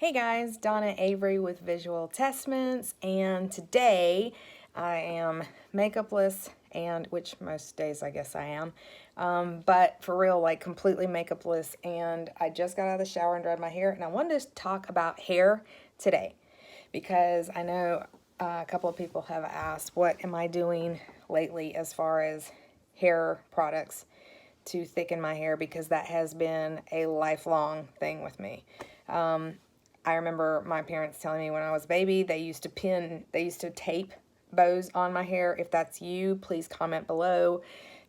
Hey guys, Donna Avery with Visual Testments, and today I am makeupless, and which most days I guess I am, but for real, like completely makeupless, and I just got out of the shower and dried my hair, and I wanted to talk about hair today because I know a couple of people have asked, what am I doing lately as far as hair products to thicken my hair, because that has been a lifelong thing with me. I remember my parents telling me when I was a baby, they used to tape bows on my hair. If that's you, please comment below,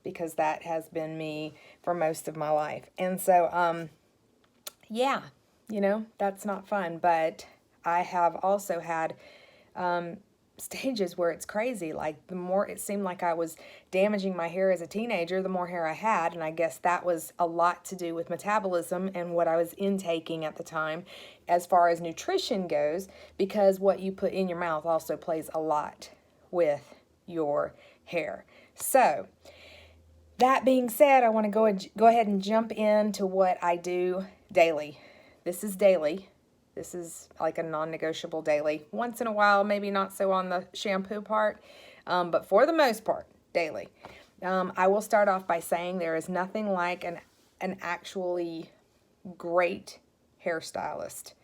because that has been me for most of my life. And so, yeah, that's not fun. But I have also had stages where it's crazy. Like, the more it seemed like I was damaging my hair as a teenager, the more hair I had. And I guess that was a lot to do with metabolism and what I was intaking at the time as far as nutrition goes, because what you put in your mouth also plays a lot with your hair. So that being said, I want to go ahead and jump into what I do daily. This is daily. This is like a non-negotiable daily. Once in a while, maybe not so on the shampoo part, but for the most part, daily. I will start off by saying there is nothing like an actually great hairstylist.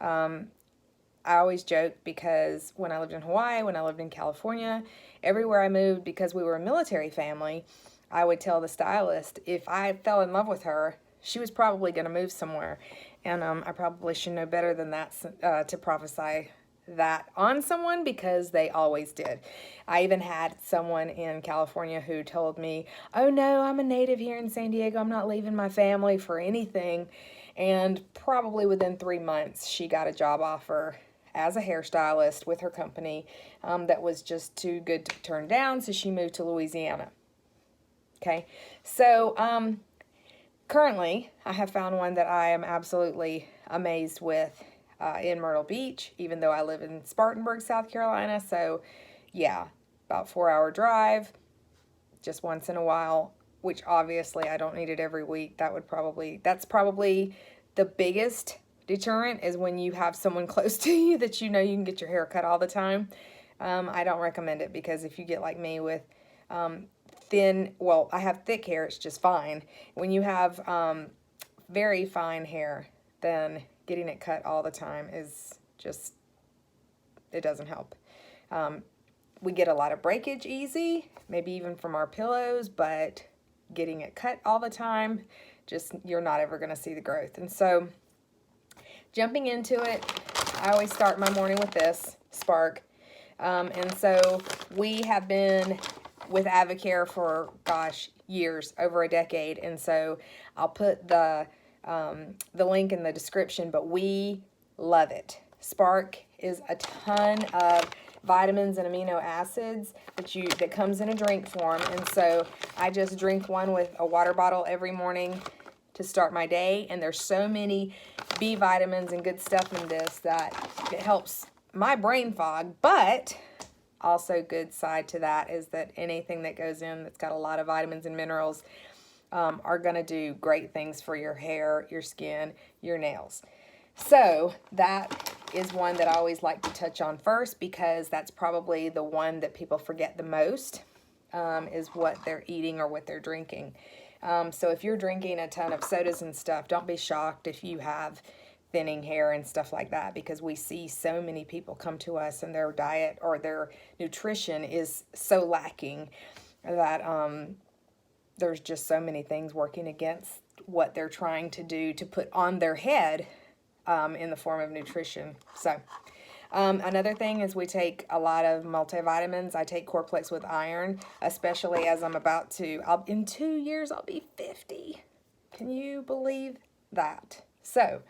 I always joke because when I lived in Hawaii, when I lived in California, everywhere I moved, because we were a military family, I would tell the stylist if I fell in love with her, she was probably going to move somewhere. And I probably should know better than that to prophesy that on someone, because they always did. I even had someone in California who told me, oh no, I'm a native here in San Diego. I'm not leaving my family for anything. And probably within 3 months, she got a job offer as a hairstylist with her company that was just too good to turn down. So she moved to Louisiana. Okay. So, currently, I have found one that I am absolutely amazed with in Myrtle Beach, even though I live in Spartanburg, South Carolina. So, yeah, about 4-hour drive, just once in a while, which obviously I don't need it every week. That's probably the biggest deterrent, is when you have someone close to you that you know you can get your hair cut all the time. I don't recommend it, because if you get like me with I have thick hair, it's just fine. When you have very fine hair, then getting it cut all the time is just, it doesn't help. We get a lot of breakage easy, maybe even from our pillows, but getting it cut all the time, just, you're not ever going to see the growth. And so, jumping into it, I always start my morning with this, Spark. And so we have been with Avocare for, gosh, years, over a decade. And so I'll put the link in the description, but we love it. Spark is a ton of vitamins and amino acids that comes in a drink form. And so I just drink one with a water bottle every morning to start my day. And there's so many B vitamins and good stuff in this that it helps my brain fog. But also, good side to that is that anything that goes in that's got a lot of vitamins and minerals are going to do great things for your hair, your skin, your nails. So that is one that I always like to touch on first, because that's probably the one that people forget the most, is what they're eating or what they're drinking. So if you're drinking a ton of sodas and stuff, don't be shocked if you have thinning hair and stuff like that, because we see so many people come to us and their diet or their nutrition is so lacking that there's just so many things working against what they're trying to do to put on their head in the form of nutrition. So another thing is we take a lot of multivitamins. I take Corplex with iron, especially as I'm about to, in 2 years, I'll be 50. Can you believe that? So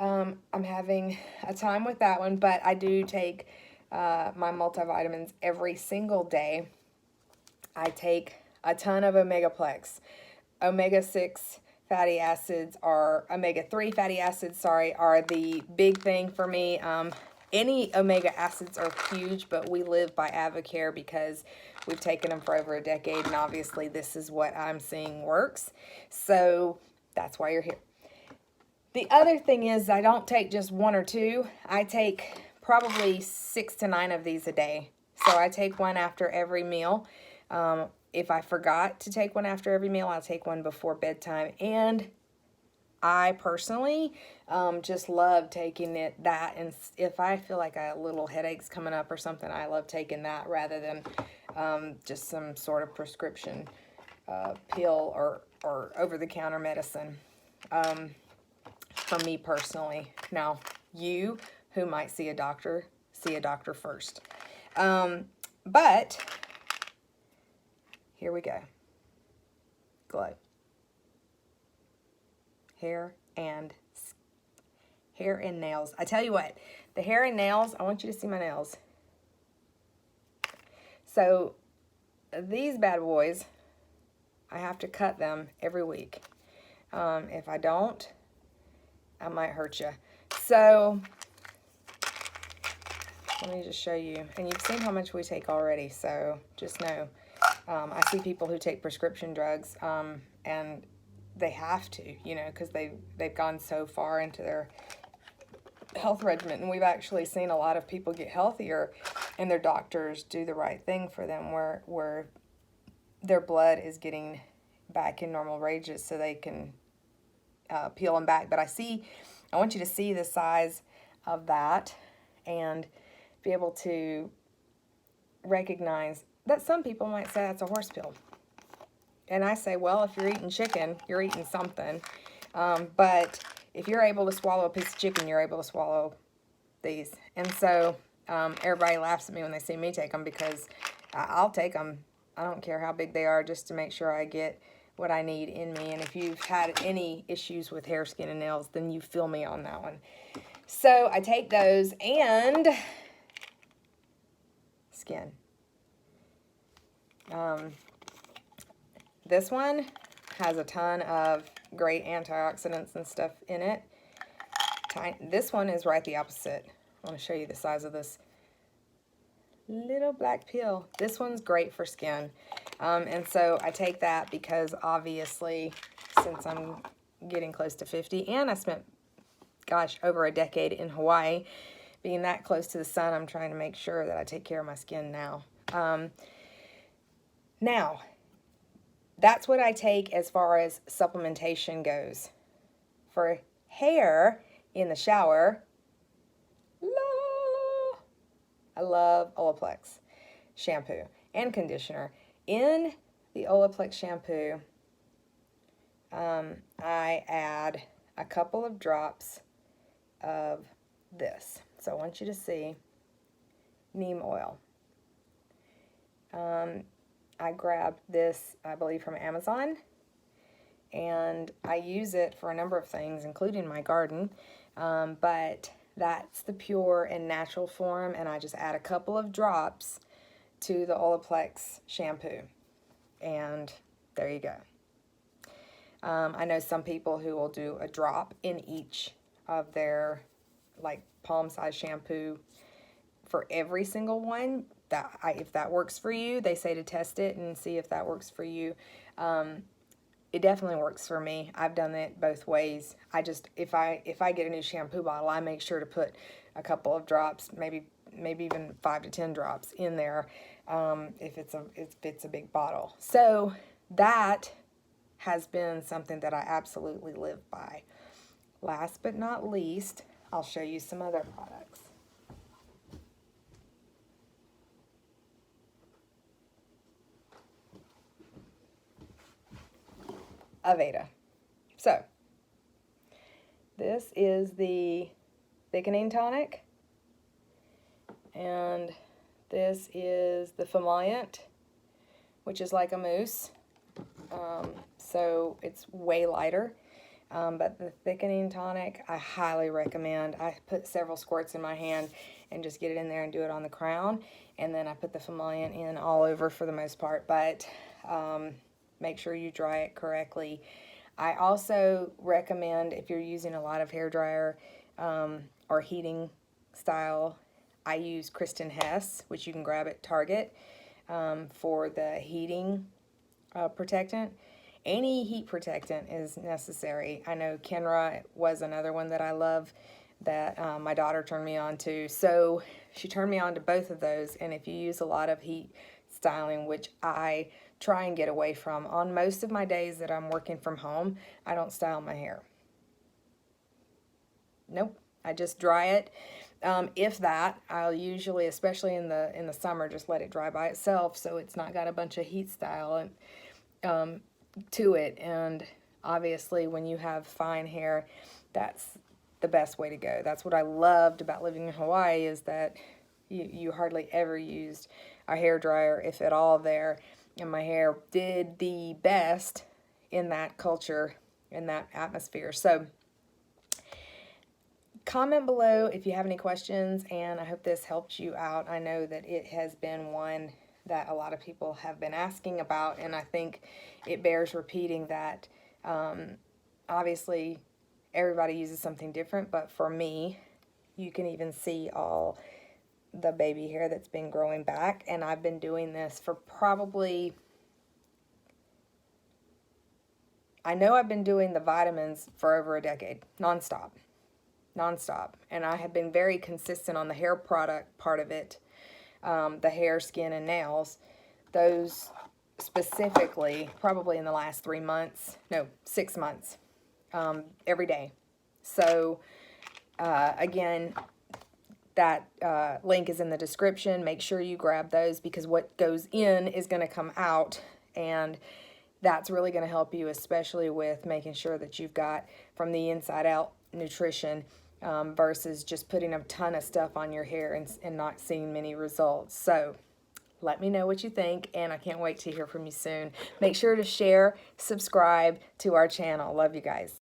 I'm having a time with that one, but I do take my multivitamins every single day. I take a ton of Omegaplex. Omega-6 fatty acids, or omega-3 fatty acids, sorry, are the big thing for me. Any omega acids are huge, but we live by Avocare because we've taken them for over a decade, and obviously this is what I'm seeing works. So that's why you're here. The other thing is I don't take just one or two. I take probably 6 to 9 of these a day. So I take one after every meal. If I forgot to take one after every meal, I'll take one before bedtime. And I personally just love taking that. And if I feel like I have little headaches coming up or something, I love taking that rather than just some sort of prescription pill or over-the-counter medicine. For me personally. Now, you who might see a doctor first. But here we go. Glow. Hair and nails. I tell you what, the hair and nails, I want you to see my nails. So these bad boys, I have to cut them every week. If I don't, I might hurt you. So let me just show you. And you've seen how much we take already, so just know. I see people who take prescription drugs, and they have to, you know, because they've gone so far into their health regimen. And we've actually seen a lot of people get healthier, and their doctors do the right thing for them, where their blood is getting back in normal ranges so they can peel them back. But I want you to see the size of that and be able to recognize that some people might say that's a horse pill. And I say, well, if you're eating chicken, you're eating something. But if you're able to swallow a piece of chicken, you're able to swallow these. And so everybody laughs at me when they see me take them, because I'll take them. I don't care how big they are, just to make sure I get what I need in me. And if you've had any issues with hair, skin, and nails, then you feel me on that one. So I take those and skin. This one has a ton of great antioxidants and stuff in it. This one is right the opposite. I want to show you the size of this little black peel. This one's great for skin. And so I take that because obviously, since I'm getting close to 50, and I spent, gosh, over a decade in Hawaii, being that close to the sun, I'm trying to make sure that I take care of my skin now. Now, that's what I take as far as supplementation goes. For hair in the shower, I love Olaplex shampoo and conditioner. In the Olaplex shampoo, I add a couple of drops of this. So I want you to see neem oil. I grabbed this, I believe, from Amazon, and I use it for a number of things, including my garden, but that's the pure and natural form, and I just add a couple of drops to the Olaplex shampoo, and there you go. I know some people who will do a drop in each of their, like, palm-size shampoo for every single one. If that works for you, they say to test it and see if that works for you. It definitely works for me. I've done it both ways. I just, if I get a new shampoo bottle, I make sure to put a couple of drops, maybe even 5 to 10 drops in there, if it's a big bottle. So that has been something that I absolutely live by. Last but not least, I'll show you some other products. Aveda. So, this is the thickening tonic, and this is the Familiant, which is like a mousse, so it's way lighter, but the thickening tonic I highly recommend. I put several squirts in my hand and just get it in there and do it on the crown, and then I put the Familiant in all over for the most part, but make sure you dry it correctly. I also recommend, if you're using a lot of hair dryer or heating style, I use Kristen Hess, which you can grab at Target, for the heating protectant. any heat protectant is necessary. I know Kenra was another one that I love that my daughter turned me on to. So she turned me on to both of those. And if you use a lot of heat styling, which I try and get away from, on most of my days that I'm working from home, I don't style my hair. Nope, I just dry it. If that, I'll usually, especially in the summer, just let it dry by itself so it's not got a bunch of heat style to it. And obviously, when you have fine hair, that's the best way to go. That's what I loved about living in Hawaii, is that you hardly ever used a hair dryer, if at all, there. And my hair did the best in that culture, in that atmosphere. So comment below if you have any questions, and I hope this helped you out. I know that it has been one that a lot of people have been asking about, and I think it bears repeating that obviously everybody uses something different, but for me, you can even see all the baby hair that's been growing back, and I've been doing this for probably, I know I've been doing the vitamins for over a decade, nonstop, and I have been very consistent on the hair product part of it, the hair, skin, and nails. Those specifically, probably in the last 3 months, no, 6 months, every day. So again, that link is in the description. Make sure you grab those, because what goes in is going to come out, and that's really going to help you, especially with making sure that you've got from the inside out nutrition, versus just putting a ton of stuff on your hair and not seeing many results. So let me know what you think, and I can't wait to hear from you soon. Make sure to share, subscribe to our channel. Love you guys.